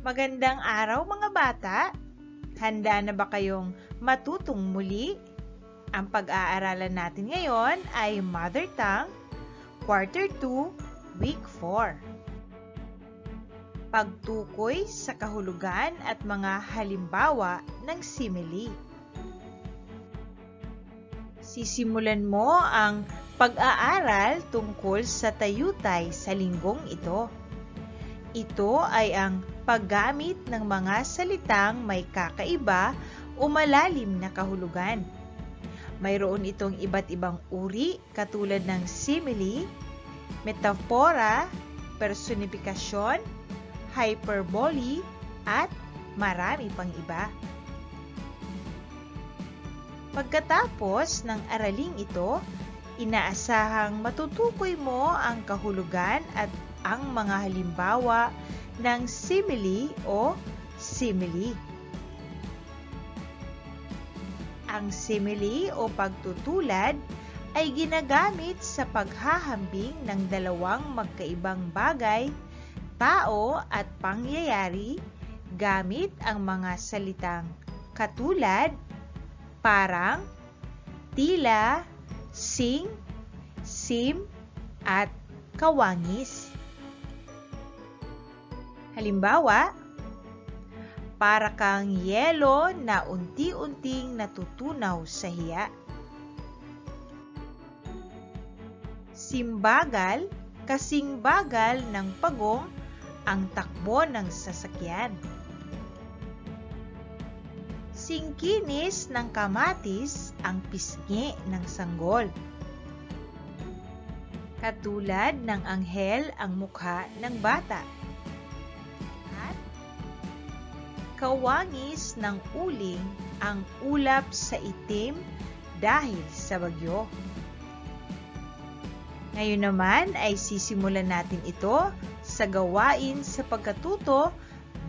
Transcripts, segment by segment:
Magandang araw mga bata! Handa na ba kayong matutong muli? Ang pag-aaralan natin ngayon ay Mother Tongue, Quarter 2, Week 4. Pagtukoy sa kahulugan at mga halimbawa ng simile. Sisimulan mo ang pag-aaral tungkol sa tayutay sa linggong ito. Ito ay ang paggamit ng mga salitang may kakaiba o malalim na kahulugan. Mayroon itong iba't ibang uri katulad ng simile, metafora, personifikasyon, hyperbole, at marami pang iba. Pagkatapos ng araling ito, inaasahang matutukoy mo ang kahulugan at ang mga halimbawa ng simile o simile. Ang simile o pagtutulad ay ginagamit sa paghahambing ng dalawang magkaibang bagay, tao at pangyayari gamit ang mga salitang katulad, parang, tila, sing, sim, at kawangis. Halimbawa, para kang yelo na unti-unting natutunaw sa hiya. Simbagal, kasing bagal ng pagong ang takbo ng sasakyan. Singkinis ng kamatis ang pisngi ng sanggol. Katulad ng anghel ang mukha ng bata. At kawangis ng uling ang ulap sa itim dahil sa bagyo. Ngayon naman ay sisimulan natin ito sa gawain sa pagkatuto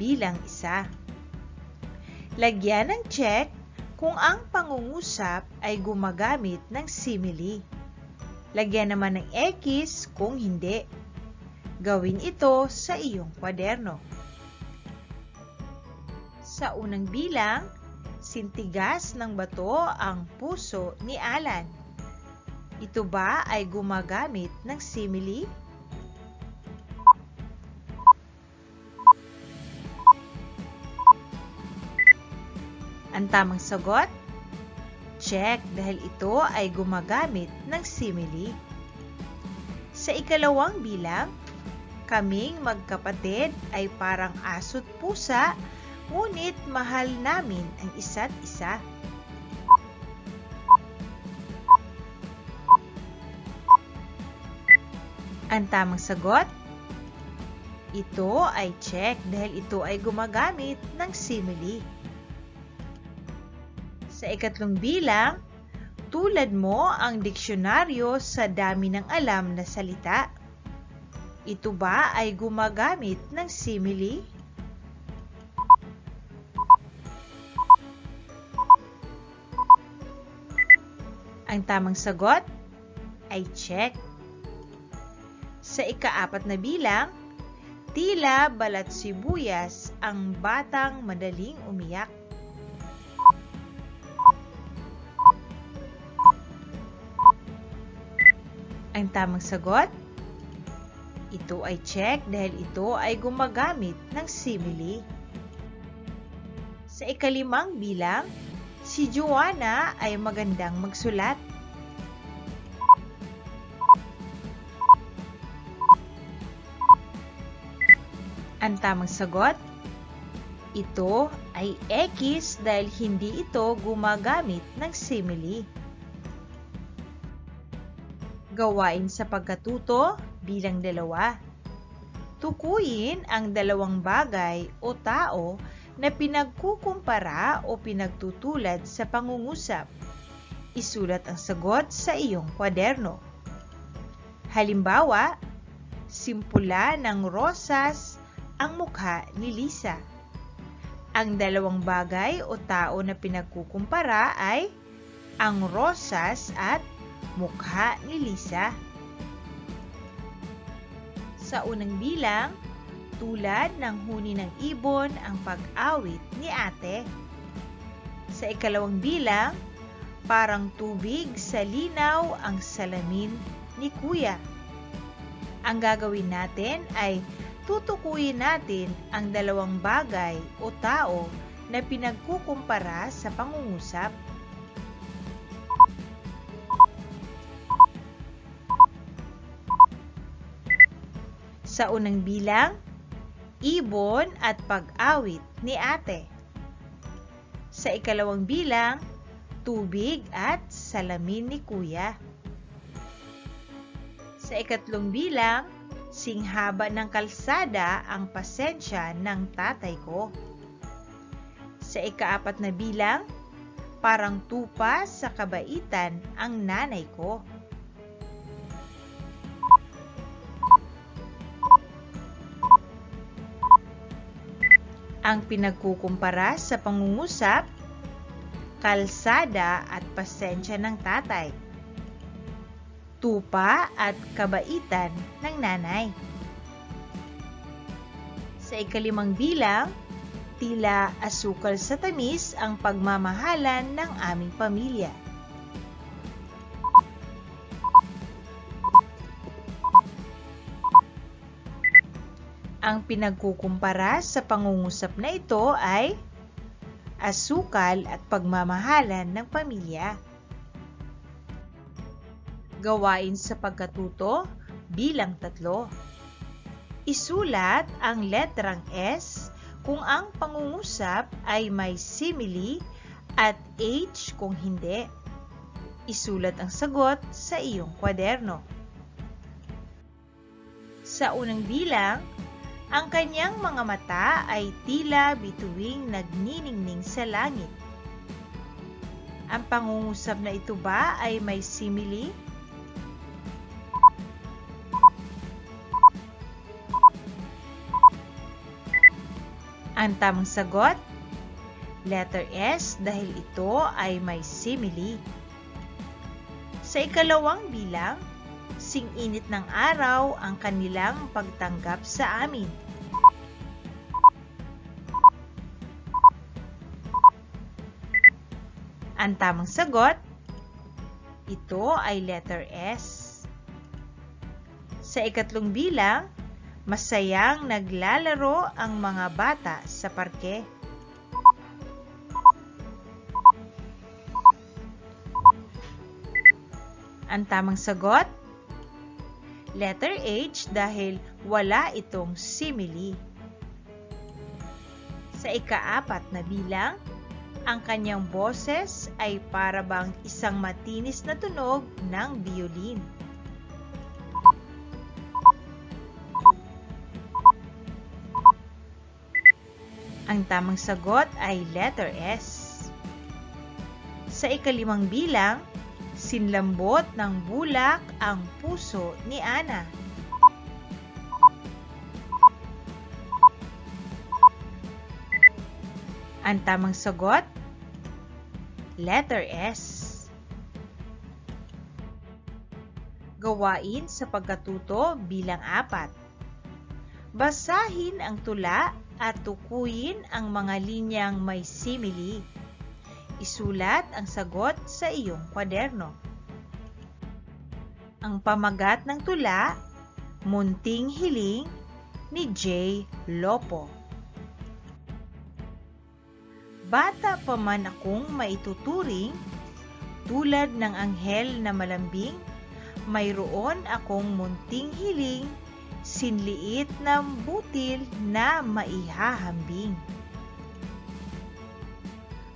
bilang isa. Lagyan ng check kung ang pangungusap ay gumagamit ng simile. Lagyan naman ng X kung hindi. Gawin ito sa iyong kwaderno. Sa unang bilang, sintigas ng bato ang puso ni Alan. Ito ba ay gumagamit ng simile? Ang tamang sagot? Check dahil ito ay gumagamit ng simile. Sa ikalawang bilang, kaming magkapatid ay parang aso't pusa, ngunit mahal namin ang isa't isa. Ang tamang sagot? Ito ay check dahil ito ay gumagamit ng simile. Sa ikatlong bilang, tulad mo ang diksyonaryo sa dami ng alam na salita. Ito ba ay gumagamit ng simile? Ang tamang sagot ay check. Sa ikaapat na bilang, tila balat sibuyas ang batang madaling umiyak. Ang tamang sagot? Ito ay check dahil ito ay gumagamit ng simile. Sa ikalimang bilang, si Joanna ay magandang magsulat. Ang tamang sagot? Ito ay X dahil hindi ito gumagamit ng simile. Gawain sa pagkatuto bilang 2. Tukuyin ang dalawang bagay o tao na pinagkukumpara o pinagtutulad sa pangungusap. Isulat ang sagot sa iyong kwaderno. Halimbawa, simpula ng rosas ang mukha ni Lisa. Ang dalawang bagay o tao na pinagkukumpara ay ang rosas at mukha ni Lisa. Sa unang bilang, tulad ng huni ng ibon ang pag-awit ni ate. Sa ikalawang bilang, parang tubig sa linaw ang salamin ni kuya. Ang gagawin natin ay tutukuyin natin ang dalawang bagay o tao na pinagkukumpara sa pangungusap. Sa unang bilang, ibon at pag-awit ni ate. Sa ikalawang bilang, tubig at salamin ni kuya. Sa ikatlong bilang, singhaba ng kalsada ang pasensya ng tatay ko. Sa ikaapat na bilang, parang tupa sa kabaitan ang nanay ko. Ang pinagkukumpara sa pangungusap, kalsada at pasensya ng tatay, tupa at kabaitan ng nanay. Sa ikalimang bilang, tila asukal sa tamis ang pagmamahalan ng aming pamilya. Ang pinagkukumpara sa pangungusap na ito ay asukal at pagmamahalan ng pamilya. Gawain sa pagkatuto bilang 3. Isulat ang letrang S kung ang pangungusap ay may simile at H kung hindi. Isulat ang sagot sa iyong kwaderno. Sa unang bilang, ang kanyang mga mata ay tila bituing nagniningning sa langit. Ang pangungusap na ito ba ay may simile? Ang tamang sagot, letter S dahil ito ay may simile. Sa ikalawang bilang, sing-init ng araw ang kanilang pagtanggap sa amin. Ang tamang sagot, ito ay letter S. Sa ikatlong bilang, masayang naglalaro ang mga bata sa parke. Ang tamang sagot, letter H dahil wala itong simile. Sa ikaapat na bilang, ang kanyang boses ay para bang isang matinis na tunog ng biolin. Ang tamang sagot ay letter S. Sa ikalimang bilang, sinlambot ng bulak ang puso ni Ana. Ang tamang sagot, letter S. Gawain sa pagkatuto bilang 4. Basahin ang tula at tukuyin ang mga linyang may simile. Isulat ang sagot sa iyong kwaderno. Ang pamagat ng tula, Munting Hiling ni J. Lopo. Bata pa man akong maituturing, tulad ng anghel na malambing, mayroon akong munting hiling, sinliit ng butil na maihahambing.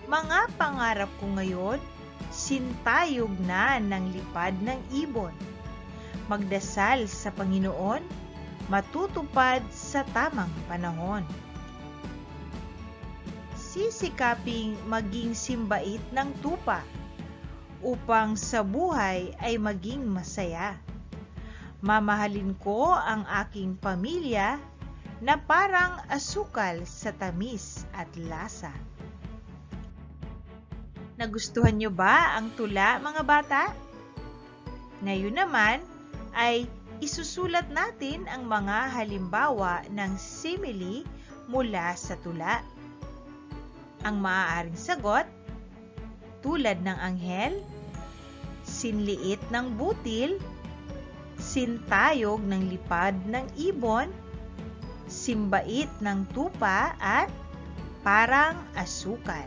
Mga pangarap ko ngayon, sintayog na ng lipad ng ibon. Magdasal sa Panginoon, matutupad sa tamang panahon. Sisikaping maging simbait ng tupa upang sa buhay ay maging masaya. Mamahalin ko ang aking pamilya na parang asukal sa tamis at lasa. Nagustuhan niyo ba ang tula, mga bata? Ngayon naman ay Isusulat natin ang mga halimbawa ng simile mula sa tula. Ang maaaring sagot, tulad ng anghel, sinliit ng butil, sintayog ng lipad ng ibon, simbait ng tupa at parang asukal.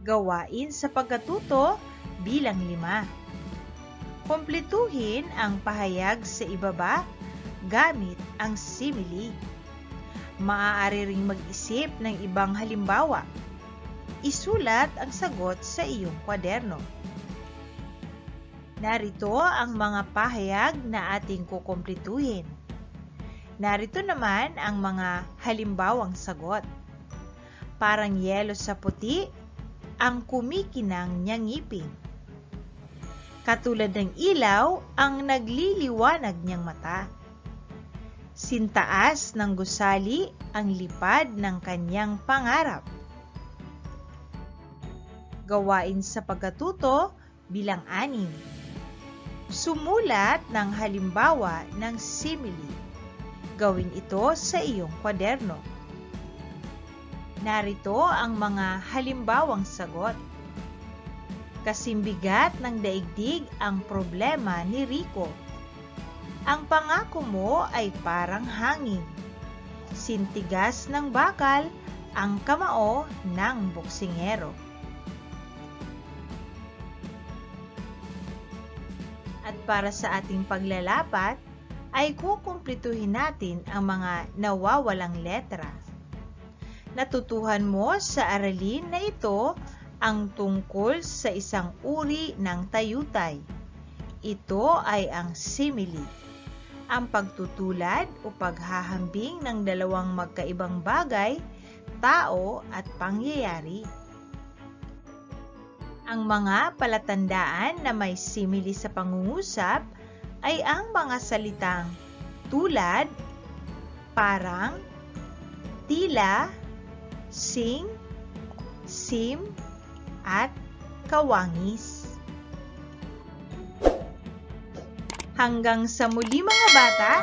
Gawain sa pagkatuto bilang 5. Kumpletuhin ang pahayag sa ibaba gamit ang simile. Maaari ring mag-isip ng ibang halimbawa. Isulat ang sagot sa iyong kwaderno. Narito ang mga pahayag na ating kukumpletuhin. Narito naman ang mga halimbawang sagot. Parang yelo sa puti, ang kumikinang niyang ngipin. Katulad ng ilaw, ang nagliliwanag niyang mata. Sintaas ng gusali ang lipad ng kanyang pangarap. Gawain sa pagkatuto bilang 6. Sumulat ng halimbawa ng simile. Gawin ito sa iyong kwaderno. Narito ang mga halimbawang sagot. Kasimbigat ng daigdig ang problema ni Rico. Ang pangako mo ay parang hangin. Sintigas ng bakal ang kamao ng boksingero. At para sa ating paglalapat, ay kukumpletuhin natin ang mga nawawalang letra. Natutuhan mo sa aralin na ito ang tungkol sa isang uri ng tayutay. Ito ay ang simile, ang pagtutulad o paghahambing ng dalawang magkaibang bagay, tao at pangyayari. Ang mga palatandaan na may simile sa pangungusap ay ang mga salitang tulad, parang, tila, sing, sim, at kawangis. Hanggang sa muli mga bata,